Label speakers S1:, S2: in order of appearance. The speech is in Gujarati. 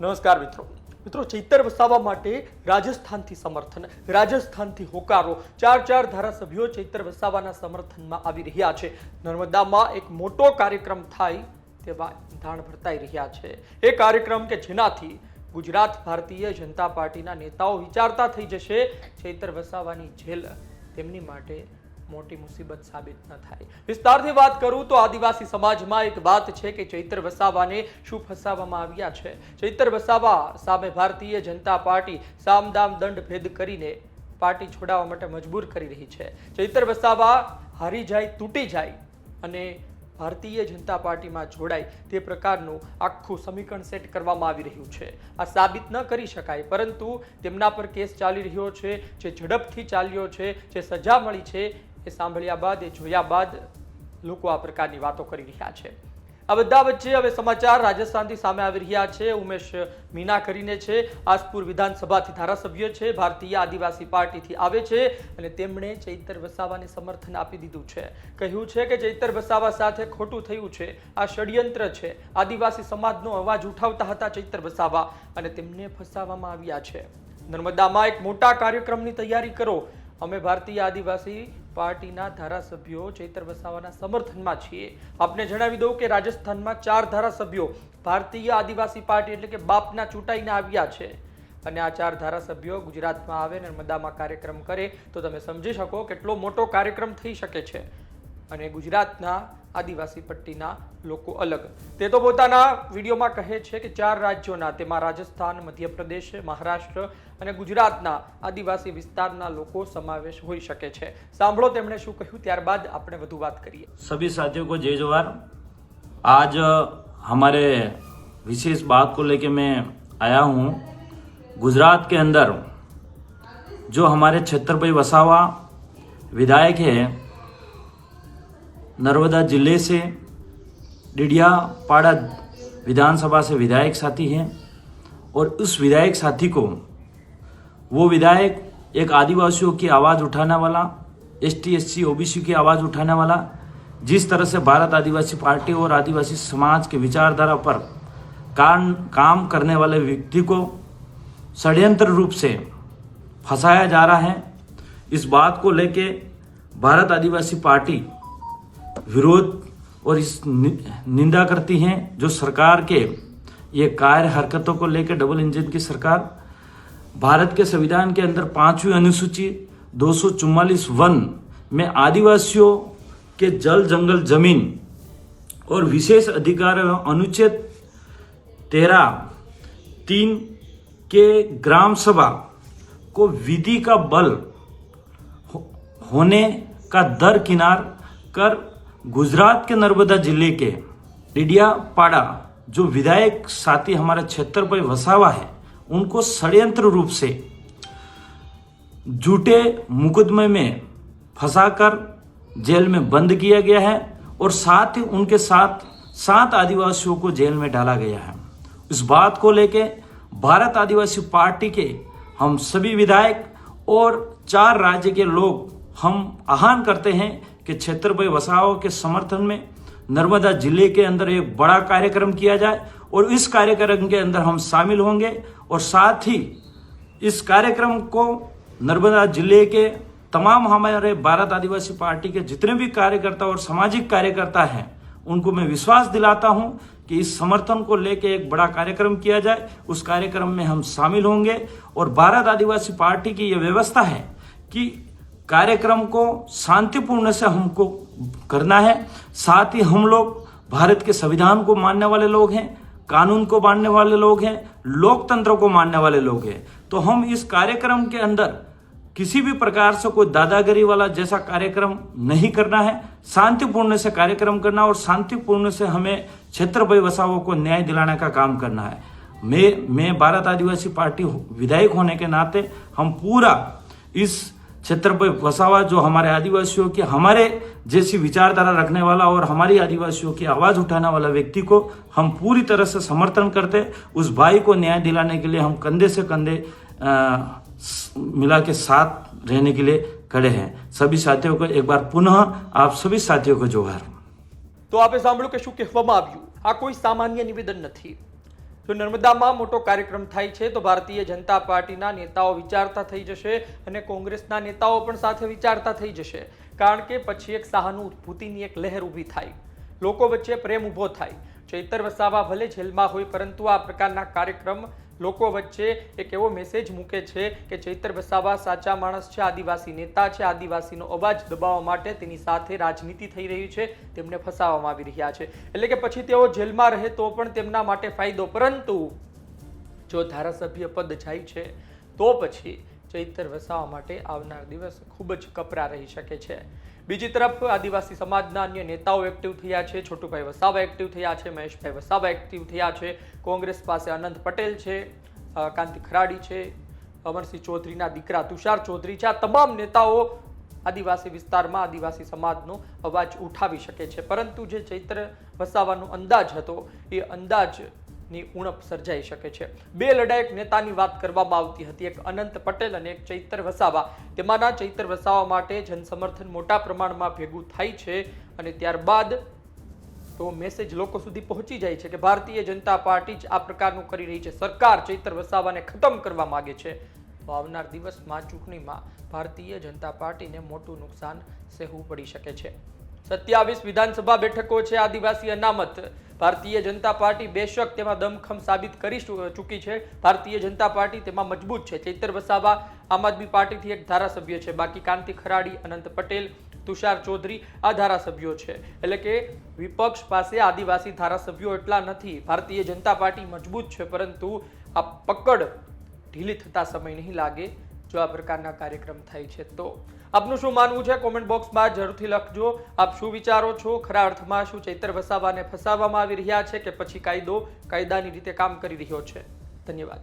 S1: નમસ્કાર મિત્રો ચૈતર વસાવા માટે રાજસ્થાનથી સમર્થન, રાજસ્થાનથી હોકારો, ચાર ધારાસભ્યો ચૈતર વસાવાના સમર્થનમાં આવી રહ્યા છે। નર્મદામાં એક મોટો કાર્યક્રમ થાય તેવા ધાણ ભરતાઈ રહ્યા છે। એ કાર્યક્રમ કે જેનાથી ગુજરાત ભારતીય જનતા પાર્ટીના નેતાઓ વિચારતા થઈ જશે ચૈતર વસાવાની જેલ તેમની માટે મોટી મુસીબત સાબિત ન થાય। વિસ્તારથી વાત કરું તો આદિવાસી સમાજમાં એક વાત છે કે ચૈતર વસાવાને શું ફસાવવામાં આવ્યા છે। ચૈતર વસાવા સામે ભારતીય જનતા પાર્ટી સામદામ દંડ ભેદ કરીને પાર્ટી છોડાવવા માટે મજબૂર કરી રહી છે। ચૈતર વસાવા હારી જાય, તૂટી જાય અને ભારતીય જનતા પાર્ટીમાં જોડાય તે પ્રકારનું આખું સમીકરણ સેટ કરવામાં આવી રહ્યું છે। આ સાબિત ન કરી શકાય, પરંતુ તેમના પર કેસ ચાલી રહ્યો છે, જે ઝડપથી ચાલ્યો છે, જે સજા મળી છે, એ સાંભળ્યા બાદ, એ જોયા બાદ લોકો આ પ્રકારની વાતો કરી રહ્યા છે। આ બધા વચ્ચે હવે સમાચાર રાજસ્થાનથી સામે આવી રહ્યા છે। ઉમેશ મીના કરીને છે, આસપુર વિધાનસભાથી ધારાસભ્ય છે, ભારતીય આદિવાસી પાર્ટીથી આવે છે અને તેમણે ચૈતર વસાવાને સમર્થન આપી દીધું છે। કહ્યું છે કે ચૈતર વસાવા સાથે ખોટું થયું છે, આ ષડયંત્ર છે। આદિવાસી સમાજનો અવાજ ઉઠાવતા હતા ચૈતર વસાવા અને તેમને ફસાવવામાં આવ્યા છે। નર્મદામાં એક મોટા કાર્યક્રમની તૈયારી કરો। અમે ભારતીય આદિવાસી પાર્ટીના ધારાસભ્યો ચૈતર વસાવાના સમર્થનમાં છીએ। આપને જણાવી દઉં કે રાજસ્થાનમાં 4 ધારાસભ્યો ભારતીય આદિવાસી પાર્ટી એટલે કે બાપના ચૂંટાઈને આવ્યા છે અને આ 4 ધારાસભ્યો ગુજરાતમાં આવે, નર્મદામાં કાર્યક્રમ કરે તો તમે સમજી શકો કેટલો મોટો કાર્યક્રમ થઈ શકે છે। અને ગુજરાતના આદિવાસી પટ્ટીના લોકો અલગ, તે તો પોતાના વિડીયોમાં કહે છે કે 4 રાજ્યોના, તેમાં રાજસ્થાન, મધ્યપ્રદેશ, મહારાષ્ટ્ર અને ગુજરાતના આદિવાસી વિસ્તારના લોકો સમાવેશ હોઈ શકે છે। સાંભળો તેમણે શું કહ્યું, ત્યારબાદ આપણે વધુ વાત કરીએ।
S2: सभी साथियों को जय जोहार। आज हमारे विशेष बात को लेके मैं आया हूँ। गुजरात के अंदर जो हमारे छत्रपति वसावा विधायक है, नर्मदा जिले से डिडियापाड़ा विधानसभा से विधायक साथी हैं और उस विधायक साथी को वो विधायक एक आदिवासियों की आवाज़ उठाने वाला, एसटी एससी ओबीसी की आवाज़ उठाने वाला, जिस तरह से भारत आदिवासी पार्टी और आदिवासी समाज के विचारधारा पर काम करने वाले व्यक्ति को षड्यंत्र रूप से फंसाया जा रहा है। इस बात को लेके भारत आदिवासी पार्टी विरोध और इस निंदा करती हैं। जो सरकार के ये कार्य हरकतों को लेकर डबल इंजन की सरकार, भारत के संविधान के अंदर 5वीं अनुसूची 244 वन में आदिवासियों के जल जंगल जमीन और विशेष अधिकार अनुच्छेद 13(3) के ग्राम सभा को विधि का बल होने का दरकिनार कर गुजरात के नर्मदा जिले के डिडियापाड़ा जो विधायक साथी हमारा छत्रपति वसावा है, उनको षड्यंत्र रूप से झूठे मुकदमे में फंसाकर जेल में बंद किया गया है और साथ ही उनके साथ 7 आदिवासियों को जेल में डाला गया है। इस बात को लेके भारत आदिवासी पार्टी के हम सभी विधायक और 4 राज्य के लोग हम आह्वान करते हैं कि छत्रपति वसावा के समर्थन में नर्मदा जिले के अंदर एक बड़ा कार्यक्रम किया जाए और इस कार्यक्रम के अंदर हम शामिल होंगे और साथ ही इस कार्यक्रम को नर्मदा जिले के तमाम हमारे भारत आदिवासी पार्टी के जितने भी कार्यकर्ता और सामाजिक कार्यकर्ता हैं, उनको मैं विश्वास दिलाता हूं कि इस समर्थन को लेकर एक बड़ा कार्यक्रम किया जाए। उस कार्यक्रम में हम शामिल होंगे और भारत आदिवासी पार्टी की यह व्यवस्था है कि कार्यक्रम को शांतिपूर्ण से हमको करना है। साथ ही हम लोग भारत के संविधान को मानने वाले लोग हैं, कानून को मानने वाले लोग हैं, लोकतंत्र को मानने वाले लोग हैं। तो हम इस कार्यक्रम के अंदर किसी भी प्रकार से कोई दादागिरी वाला जैसा कार्यक्रम नहीं करना है, शांतिपूर्ण से कार्यक्रम करना और शांतिपूर्ण से हमें छत्रपति वसावा को न्याय दिलाने का काम करना है। मैं भारत आदिवासी पार्टी विधायक होने के नाते हम पूरा इस छत्रपति वसावा जो हमारे आदिवासियों के, हमारे जैसी विचारधारा रखने वाला और हमारी आदिवासियों की आवाज़ उठाने वाला व्यक्ति को हम पूरी तरह से समर्थन करते। उस भाई को न्याय दिलाने के लिए हम कंधे से कंधे मिला के साथ रहने के लिए खड़े हैं। सभी साथियों को एक बार पुनः आप सभी साथियों को जोहार।
S1: तो आपे सांभळ्युं के शुं कहेवामां आव्युं। आ कोई सामान्य निवेदन नथी। જો નર્મદામાં મોટો કાર્યક્રમ થાય છે તો ભારતીય જનતા પાર્ટીના નેતાઓ વિચારતા થઈ જશે અને કોંગ્રેસના નેતાઓ પણ સાથે વિચારતા થઈ જશે, કારણ કે પછી એક સહાનુભૂતિની એક લહેર ઊભી થાય, લોકો વચ્ચે પ્રેમ ઊભો થાય. ચૈતર વસાવા ભલે જેલમાં હોય, પરંતુ આ પ્રકારના કાર્યક્રમ લોકો વચ્ચે એક એવો મેસેજ મૂકે છે કે ચૈતર વસાવા સાચા માણસ છે, આદિવાસી નેતા છે, આદિવાસીનો અવાજ દબાવવા માટે તેની સાથે રાજનીતિ થઈ રહી છે, તેમને ફસાવવામાં આવી રહ્યા છે. એટલે કે પછી તેઓ જેલમાં રહે તો પણ તેમના માટે ફાયદો, પરંતુ જો ધારાસભ્ય પદ જાય છે તો પછી ચૈતર વસાવા માટે આવનાર દિવસ ખૂબ જ કપરા રહી શકે છે. બીજી તરફ આદિવાસી સમાજના અન્ય નેતાઓ એક્ટિવ થયા છે. છોટુભાઈ વસાવા એક્ટિવ થયા છે, મહેશભાઈ વસાવા એક્ટિવ થયા છે. કોંગ્રેસ પાસે અનંત પટેલ છે, કાંતિ ખરાડી છે, અમરસિંહ ચૌધરીના દીકરા તુષાર ચૌધરી છે. આ તમામ નેતાઓ આદિવાસી વિસ્તારમાં આદિવાસી સમાજનો અવાજ ઉઠાવી શકે છે, પરંતુ જે ચૈત્ર વસાવાનો અંદાજ હતો એ અંદાજની ઉણપ સર્જાઈ શકે છે. બે લડાયક નેતાની વાત કરવામાં આવતી હતી, એક અનંત પટેલ અને એક ચૈતર વસાવા. તેમાંના ચૈતર વસાવા માટે જનસમર્થન મોટા પ્રમાણમાં ભેગું થાય છે અને ત્યારબાદ તો મેસેજ લોકો સુધી પહોંચી જાય છે કે ભારતીય જનતા પાર્ટી જ આ પ્રકારનું કરી રહી છે, સરકાર ચૈતર વસાવાને ખતમ કરવા માંગે છે. તો આવનાર દિવસમાં ચૂંટણીમાં ભારતીય જનતા પાર્ટીને મોટું નુકસાન સહેવું પડી શકે છે. 27 વિધાનસભા બેઠકો છે આદિવાસી અનામત. ભારતીય જનતા પાર્ટી બેશક તેમાં દમખમ સાબિત કરી ચૂકી છે. ભારતીય જનતા પાર્ટી તેમાં મજબૂત છે. ચૈતર વસાવા આમ આદમી પાર્ટીથી એક ધારાસભ્ય છે, બાકી કાંતિ ખરાડી, અનંત પટેલ, તુષાર ચૌધરી આ ધારાસભ્યો છે. એટલે કે વિપક્ષ પાસે આદિવાસી ધારાસભ્યો એટલા નથી. ભારતીય જનતા પાર્ટી મજબૂત છે, પરંતુ આ પકડ ઢીલી થતા સમય નહીં લાગે જો આ પ્રકારના કાર્યક્રમ થાય છે તો. આપનું શું માનવું છે કોમેન્ટ બોક્સમાં જરૂરથી લખજો. આપ શું વિચારો છો? ખરા અર્થમાં શું ચૈતર વસાવાને ફસાવવામાં આવી રહ્યા છે કે પછી કાયદો કાયદાની રીતે કામ કરી રહ્યો છે? ધન્યવાદ.